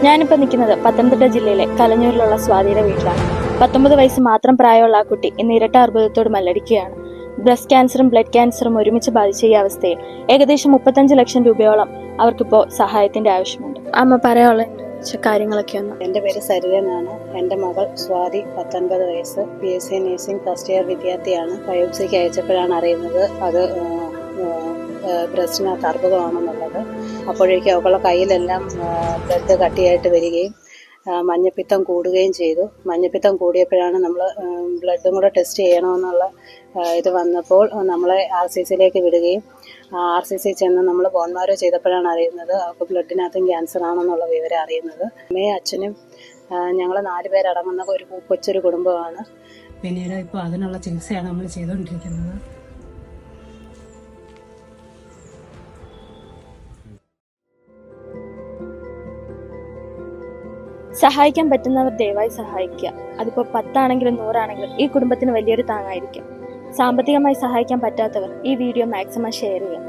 ഞാനിപ്പോൾ നിൽക്കുന്നത് പത്തനംതിട്ട ജില്ലയിലെ കലഞ്ഞൂരിലുള്ള സ്വാതിയുടെ വീട്ടിലാണ്. 19 വയസ്സ് മാത്രം പ്രായമുള്ള ആ കുട്ടി ഇന്ന് ഇരട്ട അർബുദത്തോട് മല്ലടിക്കുകയാണ്. ബ്രസ്റ്റ് ക്യാൻസറും ബ്ലഡ് ക്യാൻസറും ഒരുമിച്ച് ബാധിച്ച ഈ അവസ്ഥയിൽ ഏകദേശം 35 ലക്ഷം രൂപയോളം അവർക്കിപ്പോൾ സഹായത്തിന്റെ ആവശ്യമുണ്ട്. അമ്മ പറയാനുള്ള കാര്യങ്ങളൊക്കെ ഒന്ന്. എൻ്റെ പേര് സരിത എന്നാണ്. എൻ്റെ മകൾ സ്വാതി 19 വയസ്സ്, BSc നഴ്സിംഗ് ഫസ്റ്റ് ഇയർ വിദ്യാർത്ഥിയാണ്. ബയോപ്സിക്ക് അയച്ചപ്പോഴാണ് അറിയുന്നത് അത് ബ്രസ്റ്റിനകത്ത് അർബുദമാണെന്നുള്ളത്. അപ്പോഴേക്കും അവളുടെ കയ്യിലെല്ലാം ബ്ലഡ് കട്ടിയായിട്ട് വരികയും മഞ്ഞപ്പിത്തം കൂടുകയും ചെയ്തു. മഞ്ഞപ്പിത്തം കൂടിയപ്പോഴാണ് നമ്മൾ ബ്ലഡും കൂടെ ടെസ്റ്റ് ചെയ്യണമെന്നുള്ള ഇത് വന്നപ്പോൾ നമ്മളെ RCCയിലേക്ക് വിടുകയും RCC ചെന്ന് നമ്മൾ ബോൺമാരോ ചെയ്തപ്പോഴാണ് അറിയുന്നത് അവർക്ക് ബ്ലഡിനകത്തും ക്യാൻസർ ആണെന്നുള്ള വിവരം അറിയുന്നത്. അമ്മയും അച്ഛനും ഞങ്ങൾ 4 പേരടങ്ങുന്ന ഒരു കൊച്ചൊരു കുടുംബമാണ്. പിന്നീട് ഇപ്പോൾ അതിനുള്ള ചികിത്സയാണ് നമ്മൾ ചെയ്തുകൊണ്ടിരിക്കുന്നത്. സഹായിക്കാൻ പറ്റുന്നവർ ദയവായി സഹായിക്കുക. അതിപ്പോൾ 10 ആണെങ്കിലും 100 ആണെങ്കിലും ഈ കുടുംബത്തിന് വലിയൊരു താങ്ങായിരിക്കും. സാമ്പത്തികമായി സഹായിക്കാൻ പറ്റാത്തവർ ഈ വീഡിയോ മാക്സിമം ഷെയർ ചെയ്യുക.